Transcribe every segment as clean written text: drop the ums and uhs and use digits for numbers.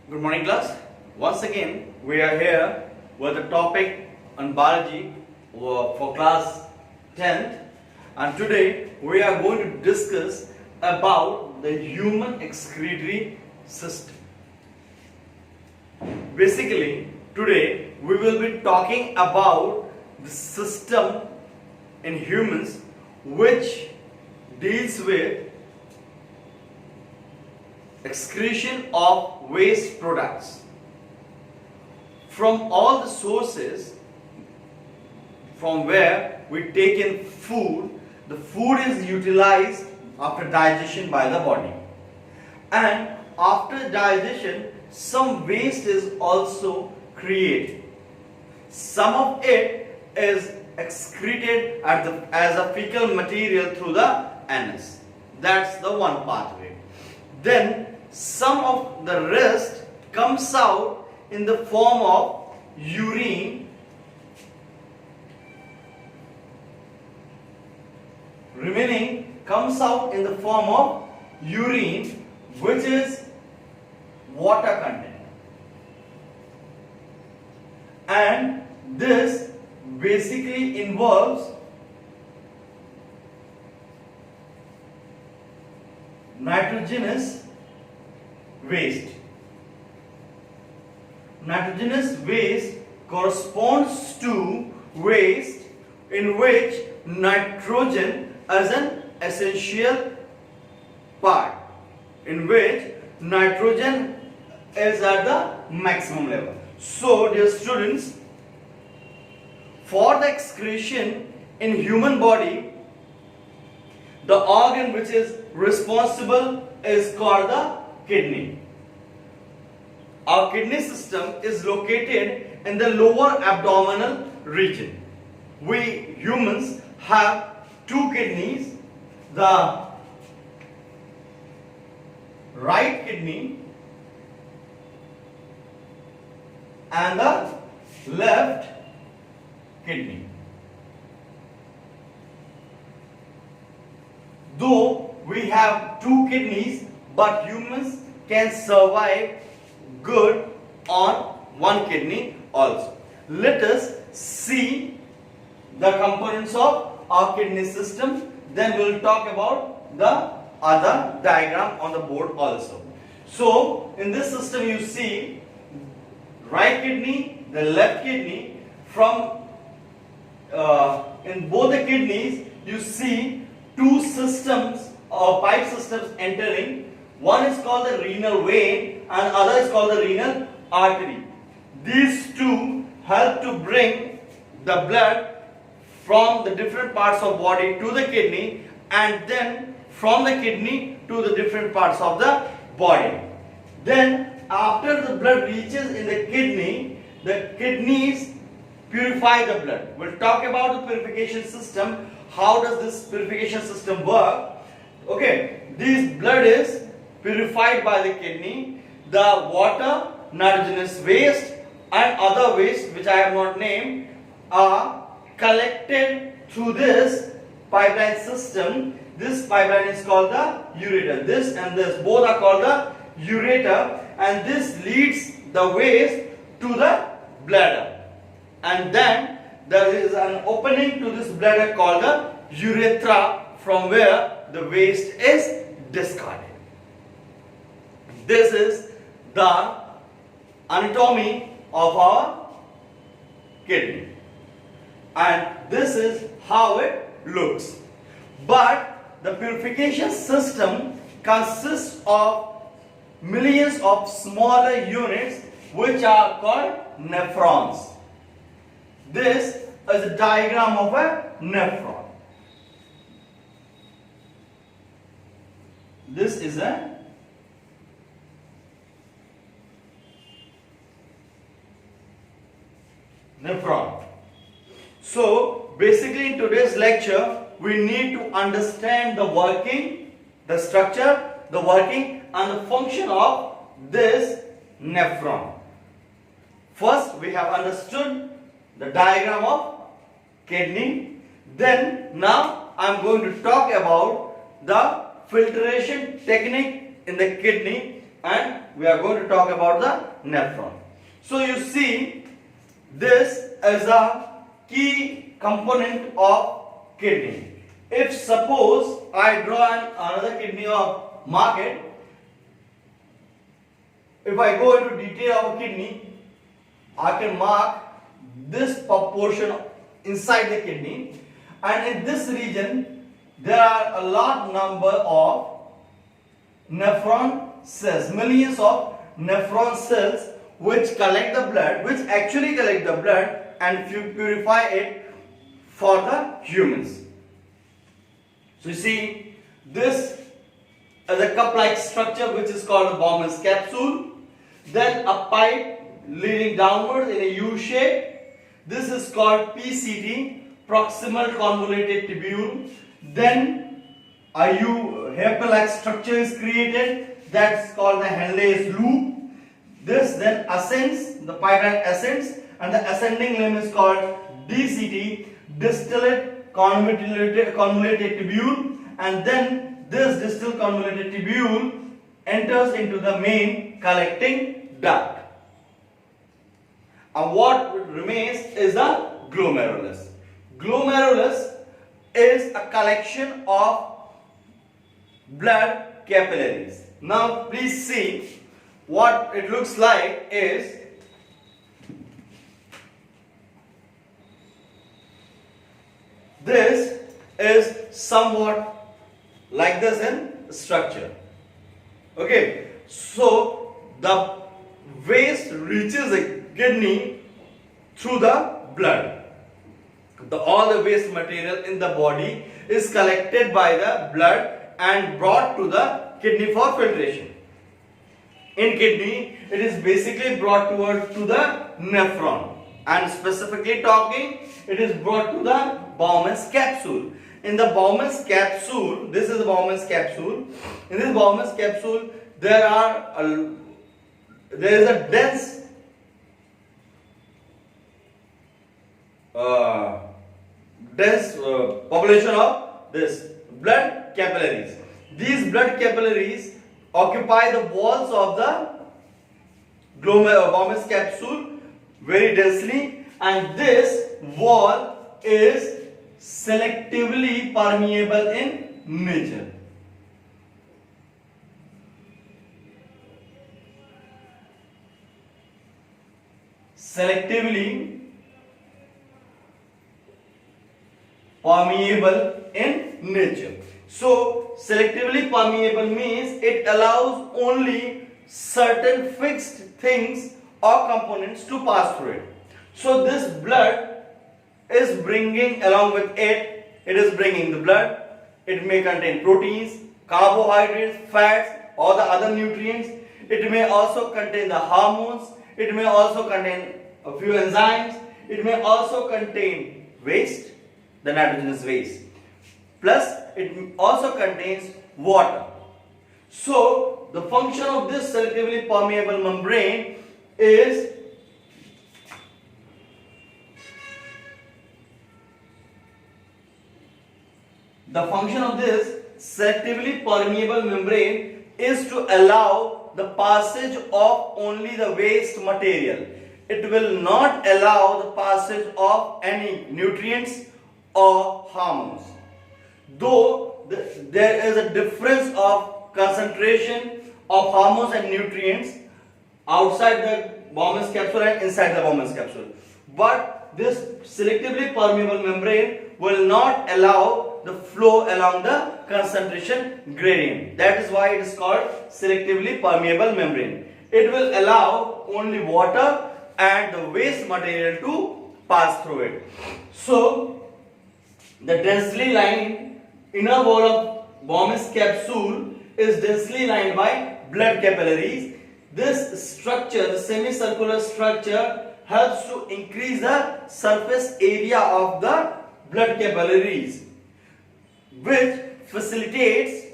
Good morning, class. Once again, we are here with a topic on biology for class 10th, and today we are going to discuss about the human excretory system. Basically, today we will be talking about the system in humans which deals with excretion of waste products from all the sources from where we take in food. The food is utilized after digestion by the body, and after digestion some waste is also created. Some of it is excreted as a fecal material through the anus. That's the one pathway. Then some of the rest comes out in the form of urine, remaining comes out in the form of urine, which is water content, and this basically involves nitrogenous waste. Nitrogenous waste corresponds to waste in which nitrogen is an essential part, in which nitrogen is at the maximum level. So, dear students, for the excretion in human body, the organ which is responsible is called the kidney. Our kidney system is located in the lower abdominal region. We humans have two kidneys, the right kidney and the left kidney. Though we have two kidneys, but humans can survive good on one kidney also. Let us see the components of our kidney system, then we will talk about the other diagram on the board also. So, in this system you see right kidney, the left kidney. From in both the kidneys you see two systems or pipe systems entering. One is called the renal vein and other is called the renal artery. These two help to bring the blood from the different parts of body to the kidney, and then from the kidney to the different parts of the body. Then after the blood reaches in the kidneys purify the blood. We'll talk about the purification system. How does this purification system work? Okay, this blood is purified by the kidney. The water, nitrogenous waste and other waste which I have not named are collected through this pipeline system. This pipeline is called the ureter. This and this both are called the ureter, and this leads the waste to the bladder, and then there is an opening to this bladder called the urethra, from where the waste is discarded. This is the anatomy of our kidney, and this is how it looks. But the purification system consists of millions of smaller units which are called nephrons. This is a diagram of a nephron. This is a nephron. So basically in today's lecture we need to understand the working, the structure, the working and the function of this nephron. First we have understood the diagram of kidney. Then now I am going to talk about the filtration technique in the kidney. and we are going to talk about the nephron. So you see, this is a key component of kidney. If suppose I draw another kidney or mark it, if I go into detail of a kidney, I can mark this proportion inside the kidney, and in this region there are a large number of nephron cells, millions of nephron cells which collect the blood, which actually collect the blood and purify it for the humans. So you see, this is a cup-like structure which is called the Bowman's capsule. Then a pipe leading downwards in a U shape. This is called PCT, proximal convoluted tubule. Then a hairpin-like structure is created, that's called the Henle's loop. This then ascends, the pipeline ascends, and the ascending limb is called DCT, distillate convoluted tubule, and then this distal convoluted tubule enters into the main collecting duct. And what remains is the glomerulus. Glomerulus is a collection of blood capillaries. Now please see what it looks like is this is somewhat like this in structure. Okay, so the waste reaches the kidney through the blood. All the waste material in the body is collected by the blood and brought to the kidney for filtration. In kidney, it is basically brought to the nephron, and specifically talking, it is brought to the Bowman's capsule. In the Bowman's capsule, this is the Bowman's capsule. In this Bowman's capsule, there is a dense population of this blood capillaries. These blood capillaries occupy the walls of the Bowman's capsule very densely, and this wall is selectively permeable in nature. Selectively permeable in nature. So selectively permeable means it allows only certain fixed things or components to pass through it. So this blood is bringing along with it is bringing the blood. It may contain proteins, carbohydrates, fats, or the other nutrients. It may also contain the hormones. It may also contain a few enzymes. It may also contain waste, the nitrogenous waste. Plus, it also contains water. So, the function of this selectively permeable membrane is to allow the passage of only the waste material. It will not allow the passage of any nutrients or hormones. Though there is a difference of concentration of hormones and nutrients outside the Bowman's capsule and inside the Bowman's capsule, but this selectively permeable membrane will not allow the flow along the concentration gradient. That is why it is called selectively permeable membrane. It will allow only water and the waste material to pass through it. So the densely lined inner wall of Bowman's capsule is densely lined by blood capillaries. This structure, the semicircular structure, helps to increase the surface area of the blood capillaries, which facilitates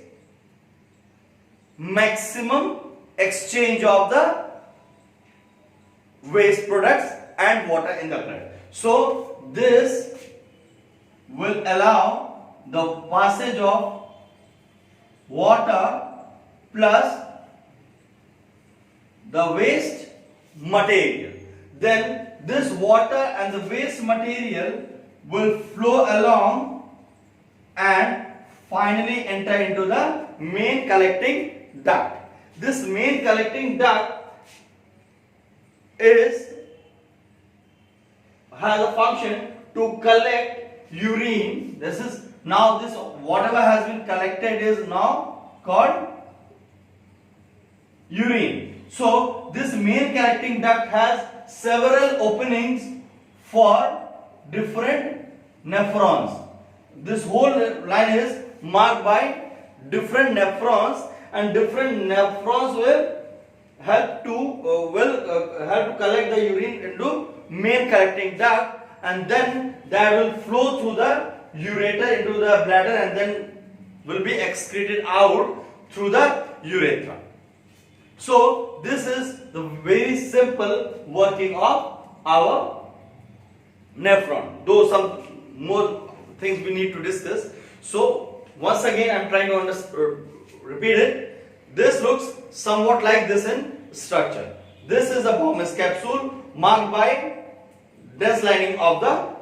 maximum exchange of the waste products and water in the blood. So this will allow the passage of water plus the waste material. Then this water and the waste material will flow along and finally enter into the main collecting duct. This main collecting duct has a function to collect urine. This is now this whatever has been collected is now called urine. So this main collecting duct has several openings for different nephrons. This whole line is marked by different nephrons, and different nephrons will help to collect the urine into main collecting duct, and then that will flow through the ureter into the bladder and then will be excreted out through the urethra. So this is the very simple working of our nephron, though some more things we need to discuss. So once again I am trying to repeat it. This looks somewhat like this in structure. This is a Bowman's capsule marked by dense lining of the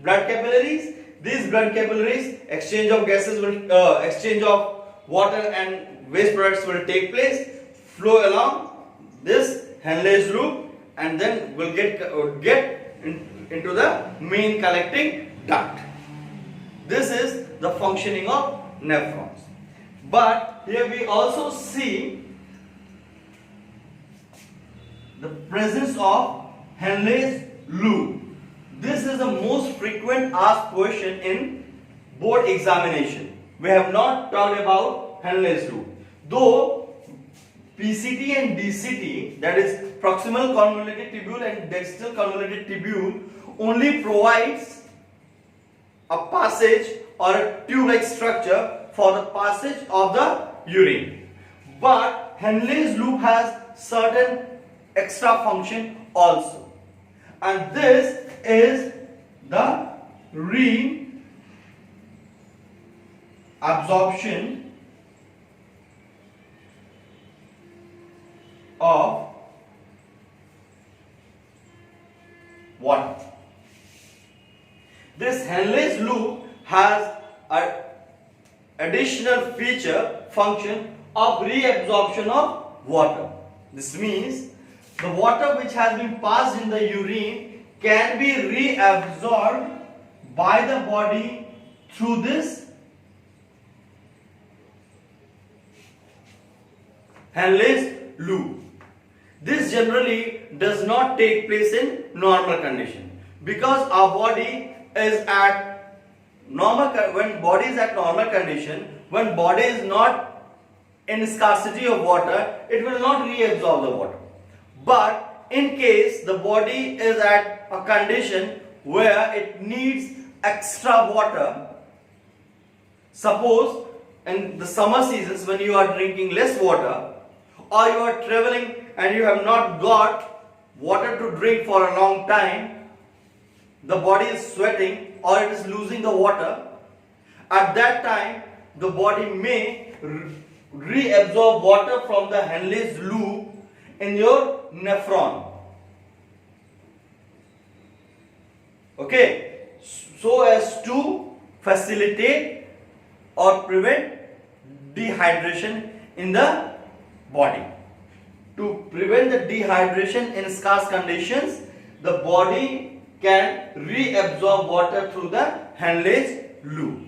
blood capillaries. These blood capillaries, exchange of gases will exchange of water and waste products will take place, flow along this Henle's loop, and then will get into the main collecting duct. This is the functioning of nephrons. But here we also see the presence of Henle's loop. This is the most frequent asked question in board examination. We have not talked about Henle's loop. Though PCT and DCT, that is proximal convoluted tubule and distal convoluted tubule, only provides a passage or a tube-like structure for the passage of the urine. But Henle's loop has certain extra function also. And this is the reabsorption of water. This Henle's loop has an additional feature function of reabsorption of water. This means the water which has been passed in the urine can be reabsorbed by the body through this Henle's loop. This generally does not take place in normal condition, because our body is at normal when body is at normal condition, when body is not in scarcity of water, it will not reabsorb the water. But in case the body is at a condition where it needs extra water, suppose in the summer seasons when you are drinking less water, or you are traveling and you have not got water to drink for a long time, the body is sweating or it is losing the water, at that time the body may reabsorb water from the Henle's loop in your nephron. Okay, so as to facilitate or prevent dehydration in the body. To prevent the dehydration in scarce conditions, the body can reabsorb water through the Henle's loop.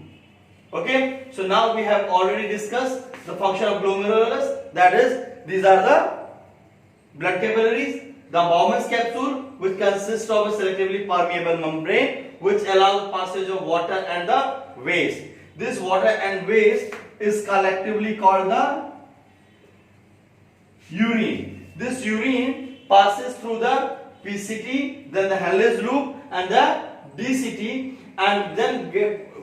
Okay, so now we have already discussed the function of glomerulus, that is, these are the blood capillaries, the Bowman's capsule, which consists of a selectively permeable membrane which allows passage of water and the waste. This water and waste is collectively called the urine. This urine passes through the PCT, then the Henle's loop and the DCT, and then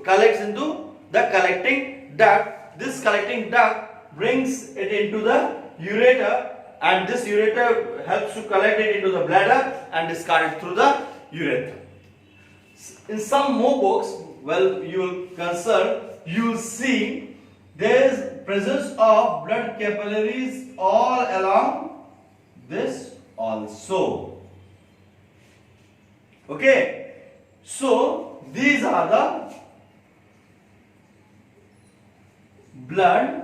collects into the collecting duct. This collecting duct brings it into the ureter, and this ureter helps to collect it into the bladder and discard it through the urethra. In some more books, well, you will consult, you will see there is presence of blood capillaries all along this also. Okay, so these are the blood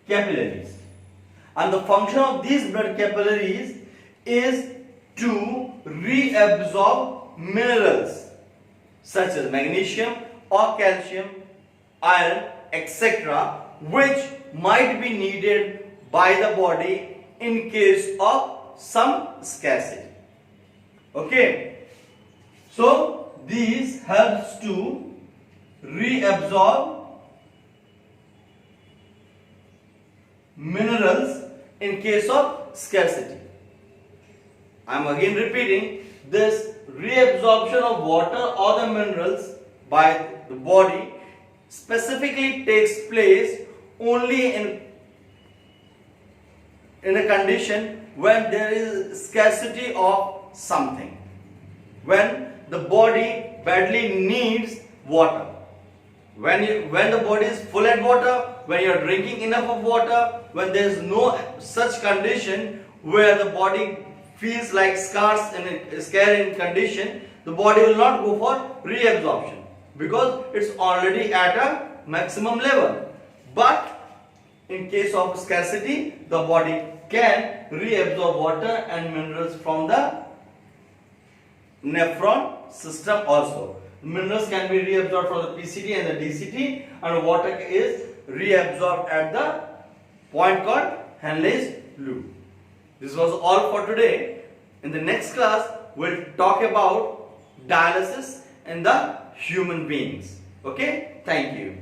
capillaries, and the function of these blood capillaries is to reabsorb minerals such as magnesium or calcium, iron, etc., which might be needed by the body in case of some scarcity. Okay, so these helps to reabsorb minerals in case of scarcity. I am again repeating, this reabsorption of water or the minerals by the body specifically takes place only in a condition when there is scarcity of something, when the body badly needs water. When the body is full of water, when you are drinking enough of water, when there is no such condition where the body feels like scarce in condition, the body will not go for reabsorption because it's already at a maximum level. But in case of scarcity, the body can reabsorb water and minerals from the nephron system also. Minerals can be reabsorbed from the PCT and the DCT, and water is reabsorbed at the point called Henle's loop. This was all for today. In the next class, we'll talk about dialysis in the human beings. Okay? Thank you.